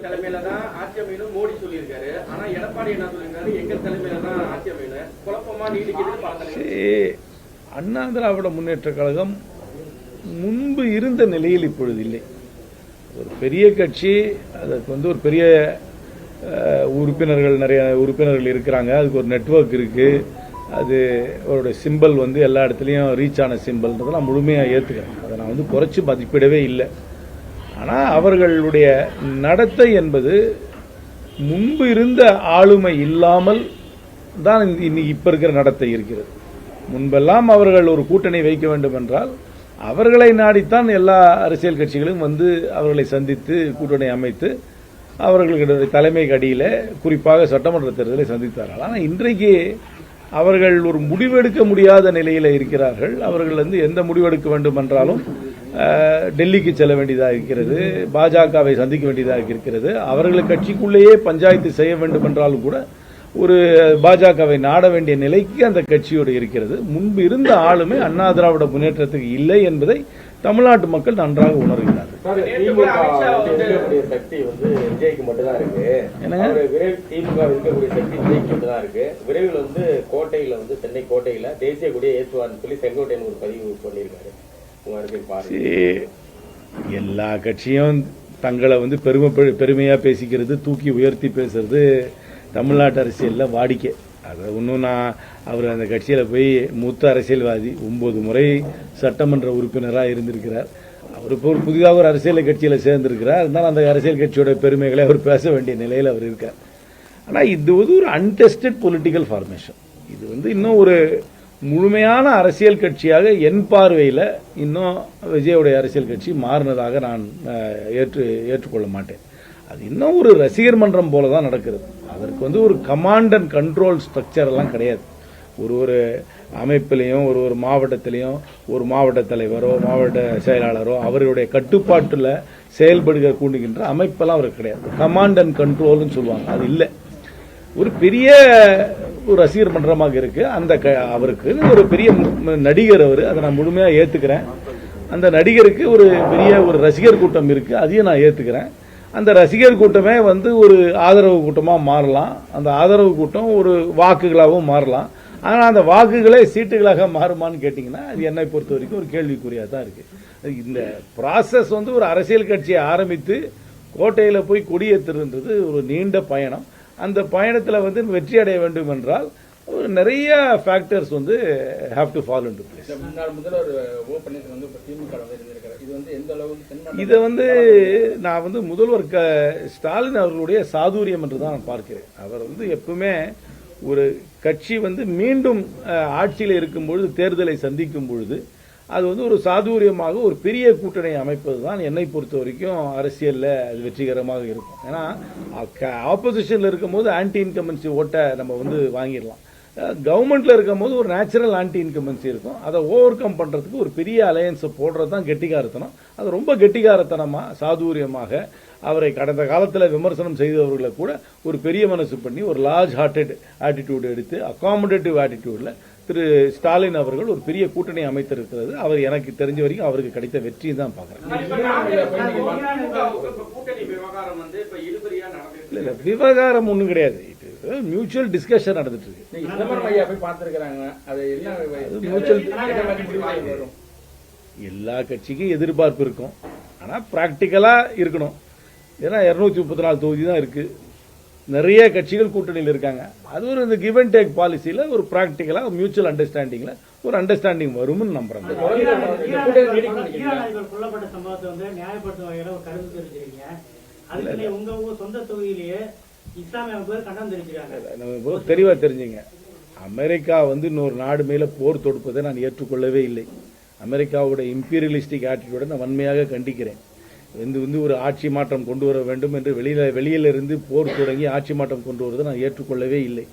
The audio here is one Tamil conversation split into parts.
தலைமையில தான் ஆட்சி அமையணும் மோடி சொல்லியிருக்காரு. ஆனா எடப்பாடி என்ன சொல்லியிருக்காரு, எங்க தலைமையில தான் ஆட்சி அமையணும். குழப்பமா நீடிக்குதுன்னு பார்த்தேன். அண்ணா திராவிட முன்னேற்ற கழகம் முன்பு இருந்த நிலையில் இப்பொழுது இல்லை. ஒரு பெரிய கட்சி, அதுக்கு வந்து ஒரு பெரிய உறுப்பினர்கள், நிறைய உறுப்பினர்கள் இருக்கிறாங்க, அதுக்கு ஒரு நெட்வொர்க் இருக்கு, அது அவருடைய சிம்பல் வந்து எல்லா இடத்துலையும் ரீச் ஆன சிம்பல்ன்றதை நான் முழுமையாக ஏற்றுக்கிறேன். அதை நான் வந்து குறைச்சி மதிப்பிடவே இல்லை. ஆனால் அவர்களுடைய நடத்தை என்பது முன்பு இருந்த ஆளுமை இல்லாமல் தான் இன்னைக்கு இப்போ இருக்கிற நடத்தை இருக்கிறது. முன்பெல்லாம் அவர்கள் ஒரு கூட்டணி வைக்க வேண்டும் என்றால் அவர்களை நாடித்தான் எல்லா அரசியல் கட்சிகளும் வந்து அவர்களை சந்தித்து கூட்டணி அமைத்து அவர்களுடைய தலைமைக்கு அடியில் குறிப்பாக சட்டமன்ற தேர்தலை சந்தித்தார்கள். ஆனால் இன்றைக்கு அவர்கள் ஒரு முடிவெடுக்க முடியாத நிலையில் இருக்கிறார்கள். அவர்கள் வந்து எந்த முடிவெடுக்க வேண்டும் என்றாலும் டெல்லிக்கு செல்ல வேண்டியதாக இருக்கிறது, பாஜகவை சந்திக்க வேண்டியதாக இருக்கிறது. அவர்கள் கட்சிக்குள்ளேயே பஞ்சாயத்து செய்ய வேண்டும் என்றாலும் கூட ஒரு பாஜகவை நாட வேண்டிய நிலைக்கு அந்த கட்சியோடு இருக்கிறது. முன்பு இருந்த ஆளுமை அண்ணா திராவிட முன்னேற்றத்துக்கு இல்லை என்பதை தமிழ்நாட்டு மக்கள் நன்றாக உணர்கிறார்கள். சக்தி வந்து விஜய்க்கு மட்டும்தான் இருக்கு. திமுக இருக்கக்கூடிய சக்தி விஜய்க்கு மட்டும்தான் இருக்கு. விரைவில் வந்து கோட்டையில வந்து சென்னை கோட்டையில தேசிய கொடியை ஏற்றுவார்னு சொல்லி செங்கோட்டையன் ஒரு பதிவு பண்ணியிருக்காரு. எல்லா கட்சியும் தங்களை வந்து பெருமையா பேசிக்கிறது, தூக்கி உயர்த்தி பேசுறது தமிழ்நாட்டு அரசியலில் வாடிக்கை. அதை இன்னும் அவர் அந்த கட்சியில் போய் மூத்த அரசியல்வாதி, 9 முறை சட்டமன்ற உறுப்பினராக இருந்திருக்கிறார். அவர் இப்போ ஒரு புதிதாக ஒரு அரசியல் கட்சியில் சேர்ந்திருக்கிறார். அதனால அந்த அரசியல் கட்சியோட பெருமைகளை அவர் பேச வேண்டிய நிலையில் அவர் இருக்கார். ஆனால் இது வந்து ஒரு அன்டெஸ்டட் பொலிட்டிக்கல் ஃபார்மேஷன். இது வந்து இன்னும் ஒரு முழுமையான அரசியல் கட்சியாக என் பார்வையில் இன்னும் விஜயோடைய அரசியல் கட்சி மாறினதாக நான் ஏற்றுக்கொள்ள மாட்டேன். அது இன்னும் ஒரு ரசிகர் மன்றம் போல தான் நடக்கிறது. அதற்கு வந்து ஒரு கமாண்ட் அண்ட் கண்ட்ரோல் ஸ்ட்ரக்சர் எல்லாம் கிடையாது. ஒரு அமைப்பிலையும் ஒரு மாவட்டத்திலையும் ஒரு மாவட்ட தலைவரோ மாவட்ட செயலாளரோ அவருடைய கட்டுப்பாட்டில் செயல்படுகிற கூண்டுகின்ற அமைப்பெல்லாம் அவருக்கு கிடையாது. கமாண்ட் அண்ட் கண்ட்ரோல்னு சொல்லுவாங்க, அது இல்லை. ஒரு பெரிய ஒரு ரசிகர் மன்றமாக இருக்கு. அவருக்கு ஒரு பெரிய நடிகர் அவர், அதை நான் முழுமையாக ஏற்றுக்கிறேன். அந்த நடிகருக்கு ஒரு பெரிய ஒரு ரசிகர் கூட்டம் இருக்கு, அதையும் நான் ஏற்றுக்கிறேன். அந்த ரசிகர் கூட்டமே வந்து ஒரு ஆதரவு கூட்டமாக மாறலாம், அந்த ஆதரவு கூட்டம் ஒரு வாக்குகளாகவும் மாறலாம். ஆனால் அந்த வாக்குகளே சீட்டுகளாக மாறுமான்னு கேட்டிங்கன்னா அது என்னை பொறுத்த வரைக்கும் ஒரு கேள்விக்குறியாக தான் இருக்குது. இந்த ப்ராசஸ் வந்து ஒரு அரசியல் கட்சியை ஆரம்பித்து கோட்டையில் போய் கொடியேற்றுன்றது ஒரு நீண்ட பயணம். அந்த பயணத்தில் வந்து வெற்றி அடைய வேண்டும் என்றால் நிறைய ஃபேக்டர்ஸ் வந்து have to follow into place. இதை வந்து நான் வந்து முதல்வர் ஸ்டாலின் அவர்களுடைய சாதுரியம் என்று தான் நான் பார்க்கிறேன். அவர் வந்து எப்பவுமே ஒரு கட்சி வந்து மீண்டும் ஆட்சியில் இருக்கும் பொழுது, தேர்தலை சந்திக்கும் பொழுது அது வந்து ஒரு சாதுரியமாக ஒரு பெரிய கூட்டணி அமைப்பது தான் என்னை பொறுத்த வரைக்கும் அரசியலில் அது வெற்றிகரமாக இருக்கும். ஏன்னா ஆப்போசிஷனில் இருக்கும்போது ஆன்டி இன்கம்பன்சி ஓட்டை நம்ம வந்து வாங்கிடலாம். கவர்மெண்ட்ல இருக்கும் போது ஒரு நேச்சுரல் ஆன்டி இன்கம்பன்சி இருக்கும். அதை ஓவர் கம் பண்றதுக்கு ஒரு பெரிய அலையன்ஸை போடுறது தான் கெட்டிக்காரத்தனம். அது ரொம்ப கெட்டிக்காரத்தனமா சாதுரியமாக அவரை கடந்த காலத்தில் விமர்சனம் செய்தவர்களை கூட ஒரு பெரிய மனசு பண்ணி ஒரு லார்ஜ் ஹார்ட்டட் ஆட்டிடியூட் எடுத்து அகாமடேட்டிவ் ஆட்டிடியூட்ல திரு ஸ்டாலின் அவர்கள் ஒரு பெரிய கூட்டணி அமைத்திருக்கிறது. அவர் எனக்கு தெரிஞ்ச வரைக்கும் அவருக்கு கிடைத்த வெற்றி தான் பார்க்கிறேன். விவகாரம் ஒன்றும் கிடையாது, மியூச்சுவல் டிஸ்கஷன் நடந்துட்டு இருக்கு. எல்லா கட்சிக்கும் எதிர்பார்ப்பு இருக்கும், ஆனா பிராக்டிக்கலா இருக்கணும். ஏன்னா 234 தொகுதி தான் இருக்கு, நிறைய கட்சிகள் கூட்டணியில் இருக்காங்க. அது ஒரு இந்த கிவ் அண்ட் டேக் பாலிசியில ஒரு பிராக்டிக்கலா மியூச்சுவல் அண்டர்ஸ்டாண்டிங்ல ஒரு அண்டர்ஸ்டாண்டிங் வரும்னு நம்புறேன். தெளிவா தெரிஞ்சுங்க, அமெரிக்கா வந்து இன்னொரு நாடு மேல போர் தொடுப்பதை நான் ஏற்றுக்கொள்ளவே இல்லை. அமெரிக்காவுடைய இம்பீரியலிஸ்டிக் ஆட்டிடியூட நான் வன்மையாக கண்டிக்கிறேன். வந்து ஒரு ஆட்சி மாற்றம் கொண்டு வர வேண்டும் என்று வெளியிலிருந்து போர் தொடங்கி ஆட்சி மாற்றம் கொண்டு வருவதை நான் ஏற்றுக்கொள்ளவே இல்லை.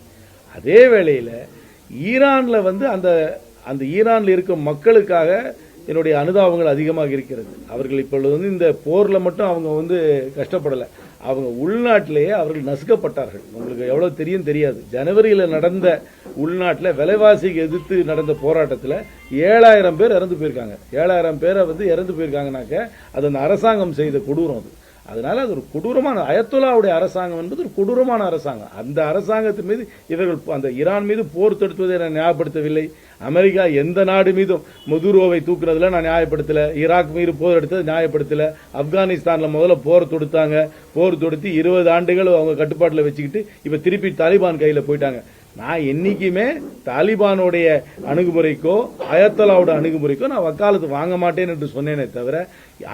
அதே வேளையில் ஈரான்ல வந்து அந்த ஈரான்ல இருக்கும் மக்களுக்காக என்னுடைய அனுதாபங்கள் அதிகமாக இருக்கிறது. அவர்கள் இப்பொழுது வந்து இந்த போர்ல மட்டும் அவங்க வந்து கஷ்டப்படலை, அவங்க உள்நாட்டிலேயே அவர்கள் நசுக்கப்பட்டார்கள். உங்களுக்கு எவ்வளவு தெரியும் தெரியாது, ஜனவரியில் நடந்த உள்நாட்டில் விலைவாசிக்கு எதிர்த்து நடந்த போராட்டத்தில் 7000 பேர் இறந்து போயிருக்காங்க. 7000 பேரை வந்து இறந்து போயிருக்காங்கனாக்க அது அந்த அரசாங்கம் செய்த கொடூரம். அதனால அது ஒரு கொடூரமான அயத்தொல்லாவுடைய அரசாங்கம் என்பது ஒரு கொடூரமான அரசாங்கம். அந்த அரசாங்கத்தின் மீது இவர்கள் அந்த ஈரான் மீது போர் தொடுத்துவதை நான் நியாயப்படுத்தவில்லை. அமெரிக்கா எந்த நாடு மீதும் மதுரோவை தூக்குறதுல நான் நியாயப்படுத்தல. ஈராக் மீது போர் எடுத்தது நியாயப்படுத்தல. ஆப்கானிஸ்தான்ல முதல்ல போர் தொடுத்தாங்க. போர் தொடுத்து 20 ஆண்டுகள் அவங்க கட்டுப்பாட்டில் வச்சுக்கிட்டு இப்ப திருப்பி தாலிபான் கையில போயிட்டாங்க. நான் என்னைக்குமே தாலிபானுடைய அணுகுமுறைக்கோ அயத்தொல்லாவோட அணுகுமுறைக்கோ நான் வக்காலத்து வாங்க மாட்டேன் என்று சொன்னேனே தவிர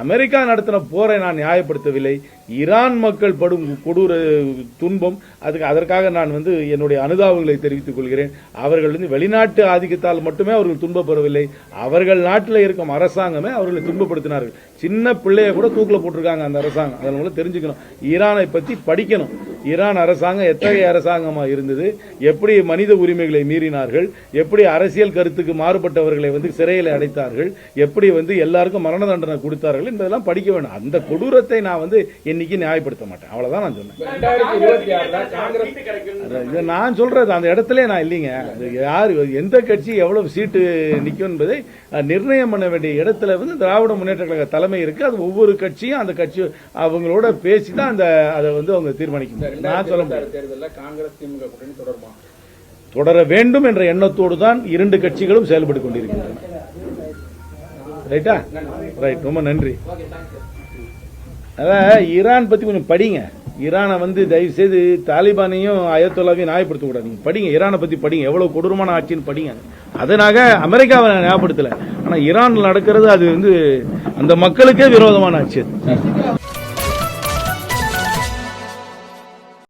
அமெரிக்கா நடத்தின போரை நான் நியாயப்படுத்தவில்லை. ஈரான் மக்கள் படும் கொடூர துன்பம் அதற்காக நான் என்னுடைய அனுதாபங்களை தெரிவித்துக் கொள்கிறேன். அவர்கள் வெளிநாட்டு ஆதிக்கத்தால் மட்டுமே அவர்கள் துன்பப்படவில்லை. அவர்கள் நாட்டில் இருக்கும் அரசாங்கமே அவர்களை துன்பப்படுத்தினார்கள். சின்ன பிள்ளைய கூட தூக்கில போட்டிருக்காங்க அந்த அரசாங்கம். அதனால தெரிஞ்சுக்கணும், ஈரானை பத்தி படிக்கணும். ஈரான் அரசாங்கம் எத்தகைய அரசாங்கமா இருந்தது, எப்படி மனித உரிமைகளை மீறினார்கள், எப்படி அரசியல் கருத்துக்கு மாறுபட்டவர்களை சிறையில் அடைத்தார்கள், எப்படி எல்லாருக்கும் மரண தண்டனை கொடுத்தார்கள் என்பதெல்லாம் படிக்க வேண்டும். அந்த கொடூரத்தை நான் என்னைக்கு நியாயப்படுத்த மாட்டேன். அவ்வளவுதான் நான் சொன்னேன். நான் சொல்றது அந்த இடத்துல நான் இல்லைங்க. யாரு எந்த கட்சி எவ்வளவு சீட்டு நிற்கும் என்பதை நிர்ணயம் பண்ண வேண்டிய இடத்துல திராவிட முன்னேற்ற கழக தலைமை இருக்கு. அது ஒவ்வொரு கட்சியும் அந்த கட்சி அவங்களோட பேசிதான் அதை அவங்க தீர்மானிக்கும். நான் சொல்ல முடியாது. காங்கிரஸ் திமுக கூட்டணி தொடருமா? தொடர வேண்டும் என்ற எண்ணத்தோடு தான் 2 கட்சிகளும் செயல்பட்டு கொண்டிருக்கின்றன. ரைட்டா? ரைட், ரொம்ப நன்றி. அதான் ஈரான் பத்தி கொஞ்சம் படிங்க. ஈரானை தயவு செய்து தாலிபானையும் அயத்தொல்லாவையும் நியாயப்படுத்த கூடாது. நீங்க படிங்க, ஈரானை பத்தி படிங்க, எவ்வளவு கொடூரமான ஆட்சின்னு படிங்க. அதனாக அமெரிக்காவை நியாயப்படுத்தல, ஆனா ஈரான் நடக்கிறது அது அந்த மக்களுக்கே விரோதமான ஆட்சி.